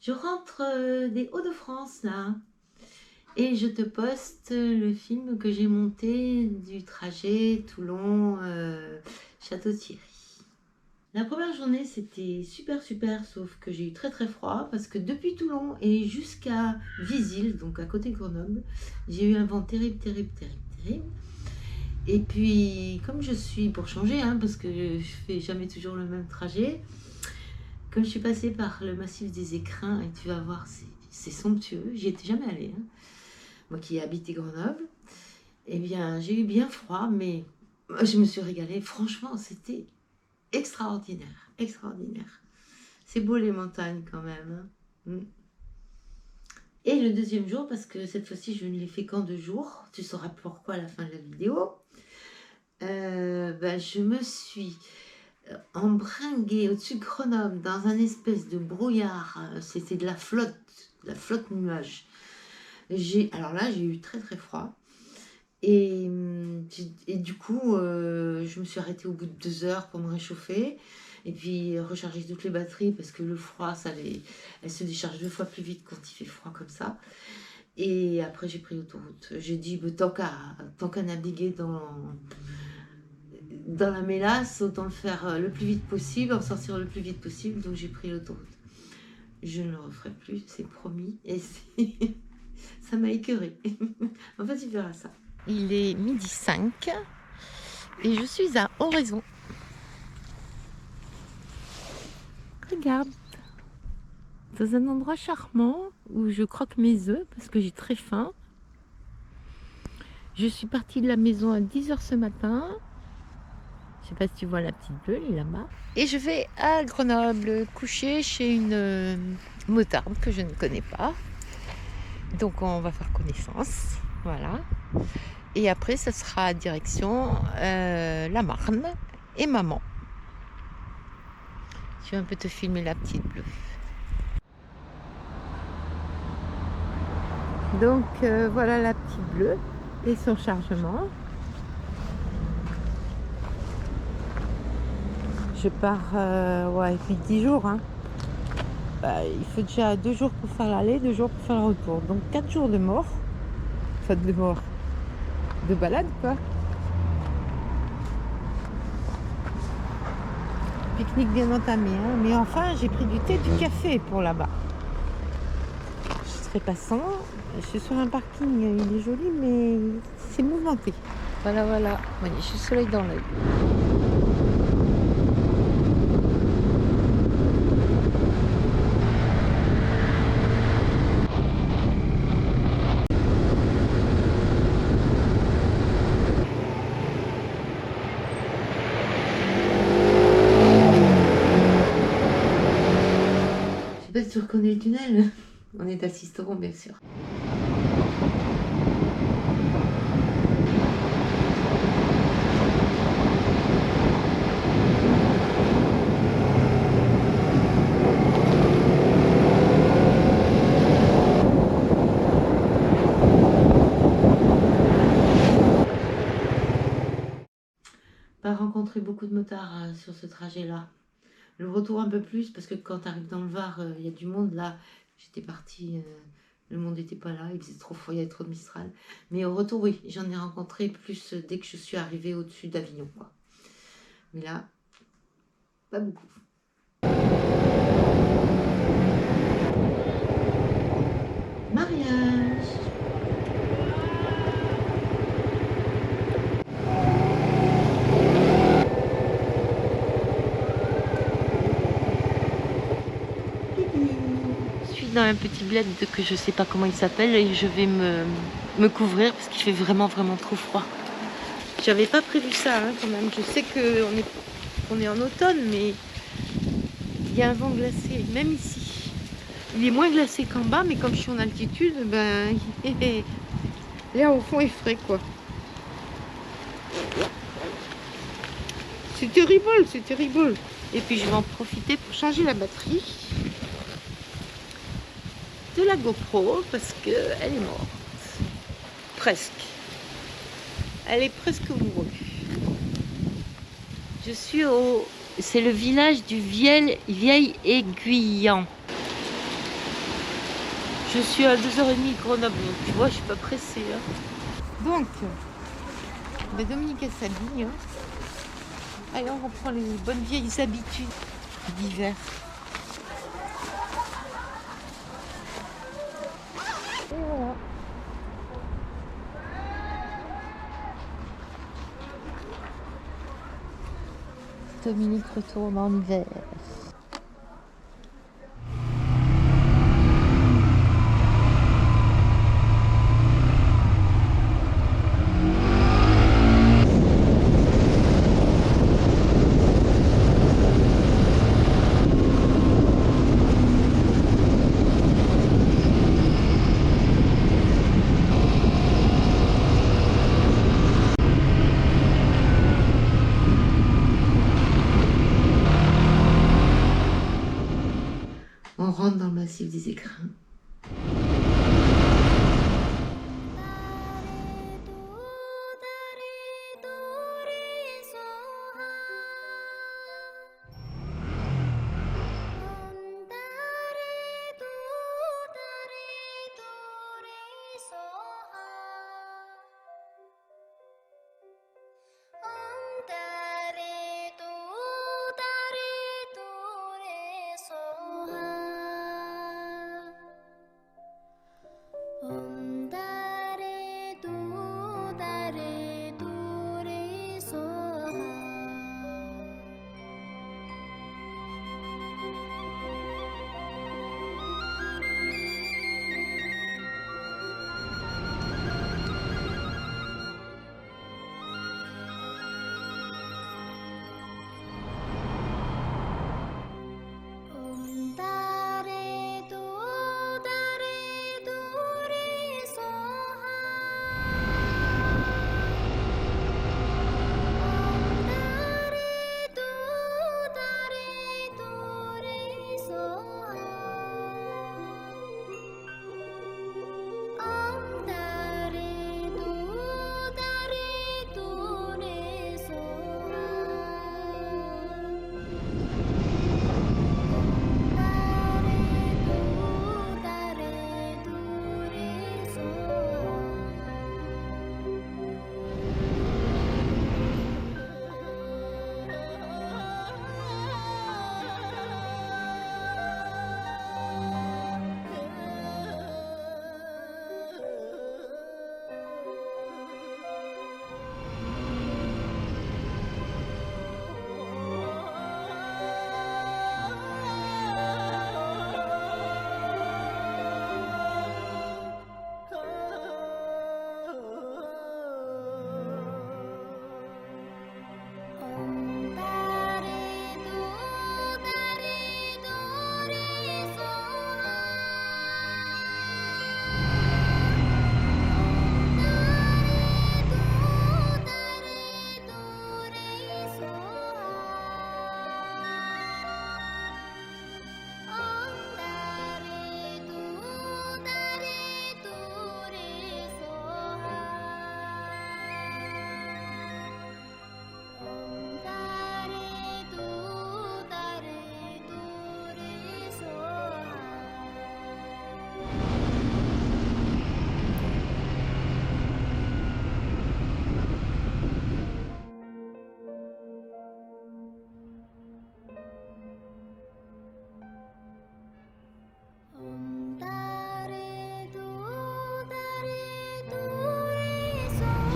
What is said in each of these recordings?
Je rentre des Hauts-de-France là et je te poste le film que j'ai monté du trajet Toulon-Château-Thierry. La première journée c'était super sauf que j'ai eu très froid parce que depuis Toulon et jusqu'à Visil, donc à côté de Grenoble, j'ai eu un vent terrible. Et puis comme je suis pour changer, parce que je fais jamais toujours le même trajet, comme je suis passée par le massif des Écrins, et tu vas voir, c'est somptueux, j'y étais jamais allée, moi qui ai habité Grenoble, eh bien j'ai eu bien froid, mais je me suis régalée, franchement c'était extraordinaire. C'est beau les montagnes quand même. Et le deuxième jour, parce que cette fois-ci je ne l'ai fait qu'en 2 jours, tu sauras pourquoi à la fin de la vidéo, je me suis embringuée au-dessus de Grenoble dans un espèce de brouillard, c'était de la flotte nuage. Alors là j'ai eu très froid et du coup je me suis arrêtée au bout de 2 heures pour me réchauffer et puis recharger toutes les batteries parce que le froid elle se décharge 2 fois plus vite quand il fait froid comme ça. Et après j'ai pris l'autoroute. J'ai dit tant qu'à naviguer dans la mélasse, autant le faire le plus vite possible, en sortir le plus vite possible. Donc j'ai pris l'autoroute. Je ne le referai plus, c'est promis. Et ça m'a écœurée. En fait, tu verras ça. Il est 12h05 et je suis à Oraison. Regarde, dans un endroit charmant où je croque mes œufs parce que j'ai très faim. Je suis partie de la maison à 10h ce matin. Je sais pas si tu vois la petite bleue, elle est là-bas. Et je vais à Grenoble coucher chez une motarde que je ne connais pas. Donc on va faire connaissance. Voilà. Et après, ça sera direction la Marne et maman. Je vais un peu te filmer la petite bleue. Donc voilà la petite bleue et son chargement. Je pars depuis 10 jours. Il faut déjà 2 jours pour faire l'aller, 2 jours pour faire le retour. Donc 4 jours de mort. Enfin de mort. De balade quoi. Pique-nique bien entamé. Mais enfin j'ai pris du thé et du café pour là-bas. Je serai passant. Je suis sur un parking, il est joli mais c'est mouvementé. Voilà. Voyez, je suis soleil dans l'œil. Je sais pas si tu reconnais le tunnel. On est à Sisteron bien sûr. Pas rencontré beaucoup de motards sur ce trajet-là. Le retour un peu plus, parce que quand tu arrives dans le Var, il y a du monde. Là, j'étais partie, le monde n'était pas là, il faisait trop froid, il y avait trop de Mistral. Mais au retour, oui, j'en ai rencontré plus dès que je suis arrivée au-dessus d'Avignon, quoi. Mais là, pas beaucoup. Mariage. Je suis dans un petit bled que je sais pas comment il s'appelle et je vais me couvrir parce qu'il fait vraiment trop froid. J'avais pas prévu ça quand même. Je sais qu'on est en automne, mais il y a un vent glacé, même ici. Il est moins glacé qu'en bas, mais comme je suis en altitude, l'air au fond est frais, quoi. C'est terrible. Et puis je vais en profiter pour changer la batterie de la GoPro parce qu'elle est morte. Presque. Elle est presque mourue. Je suis c'est le village du Vieil Aiguillan. Je suis à 2h30 de Grenoble, donc tu vois, je suis pas pressée. Hein. Donc, Dominique elle s'habille. Hein. Allez, on reprend les bonnes vieilles habitudes d'hiver. Et voilà. Dominique retourne en hiver. On rentre dans le massif des Écrins.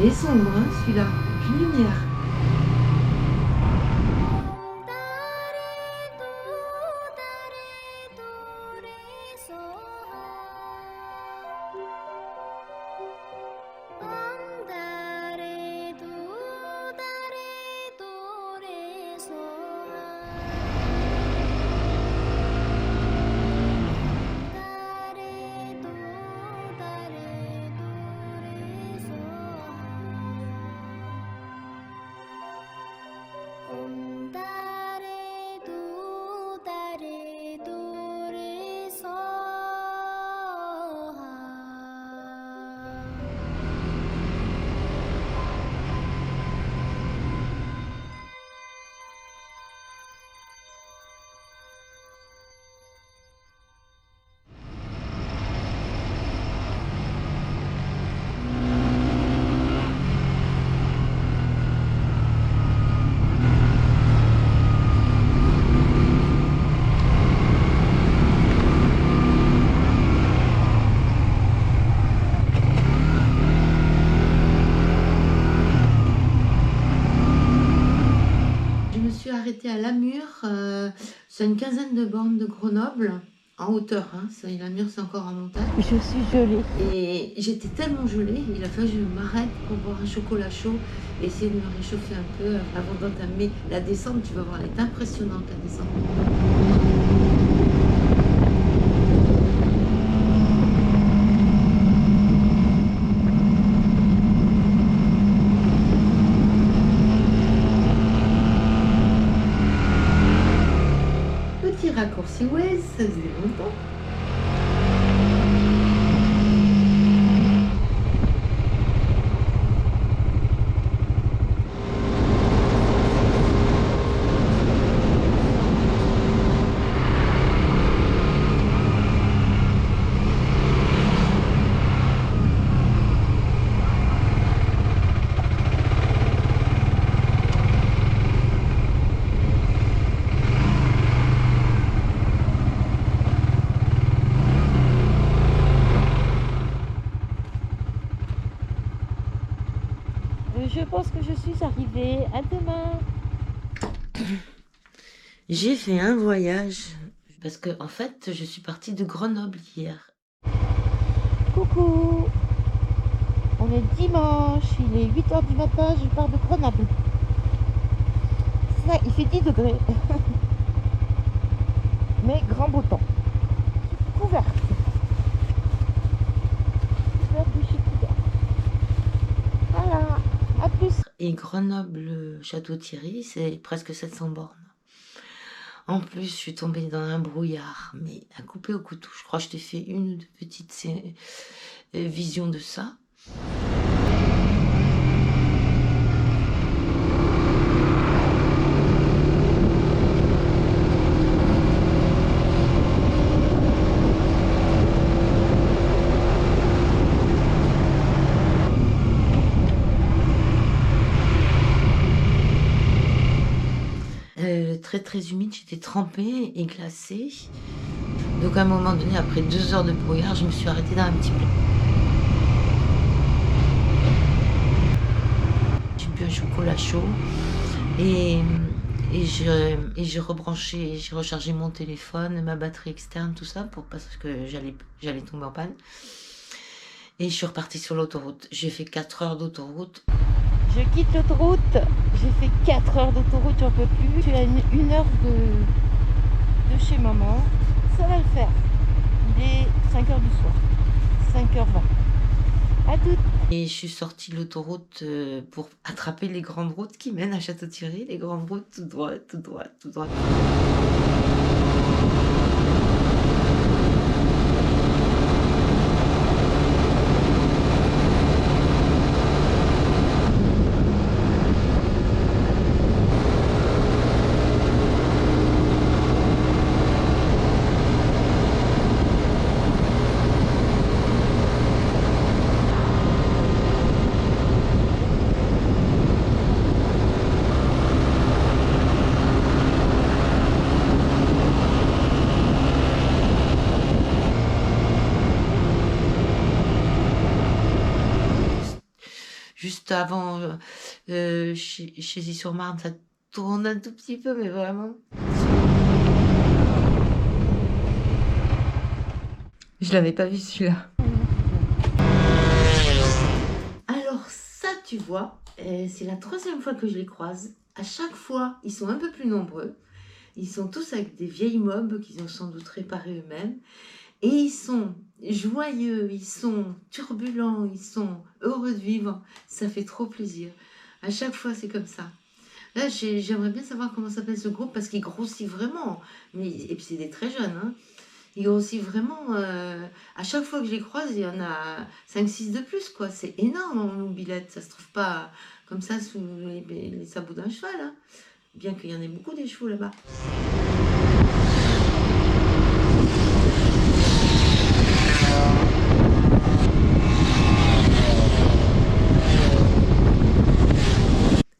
Il est sombre, hein, celui-là. Aucune lumière. C'est à une quinzaine de bornes de Grenoble, en hauteur, hein. Namur, c'est encore en montagne. Je suis gelée. Et j'étais tellement gelée, il a fallu que je m'arrête pour boire un chocolat chaud et essayer de me réchauffer un peu avant d'entamer la descente. Tu vas voir, elle est impressionnante, la descente. Petit raccourci Waze, ça faisait longtemps. Je pense que je suis arrivée. À demain. J'ai fait un voyage parce que en fait, je suis partie de Grenoble hier. Coucou. On est dimanche, il est 8h du matin, je pars de Grenoble. Ça, il fait 10 degrés. Mais grand beau temps. Couverte. Couverte, je suis couverte. Voilà. À plus. Et Grenoble-Château-Thierry, c'est presque 700 bornes. En plus, je suis tombée dans un brouillard, mais à couper au couteau. Je crois que je t'ai fait une ou deux petites visions de ça. Très humide, j'étais trempée et glacée. Donc à un moment donné, après 2 heures de brouillard, je me suis arrêtée dans un petit plat. J'ai bu un chocolat chaud et j'ai rebranché, j'ai rechargé mon téléphone, ma batterie externe, tout ça, parce que j'allais tomber en panne. Et je suis repartie sur l'autoroute. J'ai fait 4 heures d'autoroute. Je quitte l'autoroute. J'ai fait 4 heures d'autoroute, j'en peux plus. Je suis à une heure de chez maman. Ça va le faire. Il est 5h du soir. 5h20. À toutes. Et je suis sortie de l'autoroute pour attraper les grandes routes qui mènent à Château-Thierry. Les grandes routes tout droit, tout droit, tout droit. Juste avant, chez Y-sur-Marne, ça tourne un tout petit peu, mais vraiment. Je l'avais pas vu celui-là. Alors ça, tu vois, c'est la 3e fois que je les croise. À chaque fois, ils sont un peu plus nombreux. Ils sont tous avec des vieilles mobs qu'ils ont sans doute réparées eux-mêmes. Et ils sont joyeux, ils sont turbulents, ils sont heureux de vivre. Ça fait trop plaisir. À chaque fois, c'est comme ça. Là, j'aimerais bien savoir comment s'appelle ce groupe parce qu'il grossit vraiment. Et puis, c'est des très jeunes. Hein. Il grossit vraiment. À chaque fois que je les croise, il y en a 5-6 de plus. Quoi. C'est énorme en mobilette. Ça se trouve pas comme ça sous les sabots d'un cheval. Hein. Bien qu'il y en ait beaucoup des chevaux là-bas.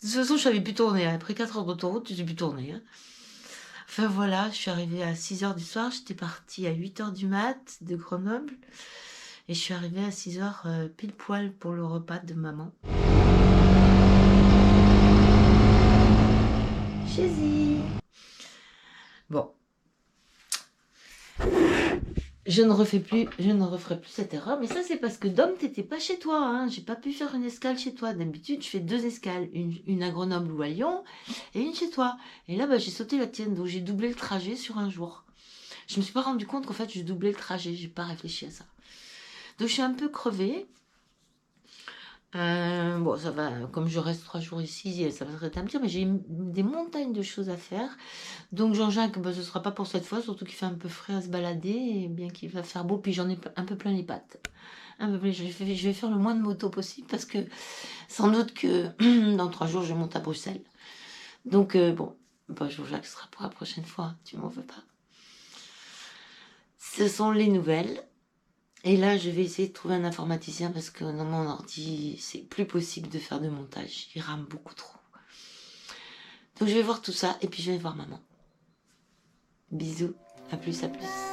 De toute façon, je savais plus tourner. Après 4 heures d'autoroute, je n'ai plus tourné. Hein. Enfin voilà, je suis arrivée à 6h du soir. J'étais partie à 8h du mat de Grenoble. Et je suis arrivée à 6h pile poil pour le repas de maman. Chez-y. Bon, je ne referai plus cette erreur. Mais ça, c'est parce que Dom, t'étais pas chez toi. Hein. J'ai pas pu faire une escale chez toi. D'habitude, je fais 2 escales. Une à Grenoble ou à Lyon et une chez toi. Et là, bah, j'ai sauté la tienne. Donc, j'ai doublé le trajet sur un jour. Je me suis pas rendu compte qu'en fait, je doublais le trajet. J'ai pas réfléchi à ça. Donc, je suis un peu crevée. Bon, ça va, comme je reste 3 jours ici, ça va se rétablir, mais j'ai des montagnes de choses à faire. Donc Jean-Jacques, bah, ce sera pas pour cette fois, surtout qu'il fait un peu frais à se balader, et bien qu'il va faire beau, puis j'en ai un peu plein les pattes. Un peu plein, je vais faire le moins de moto possible, parce que sans doute que dans 3 jours, je monte à Bruxelles. Donc bon, bah, Jean-Jacques, ce sera pour la prochaine fois, tu m'en veux pas. Ce sont les nouvelles. Et là, je vais essayer de trouver un informaticien parce que dans mon ordi, c'est plus possible de faire de montage. Il rame beaucoup trop. Donc je vais voir tout ça et puis je vais voir maman. Bisous, à plus, à plus.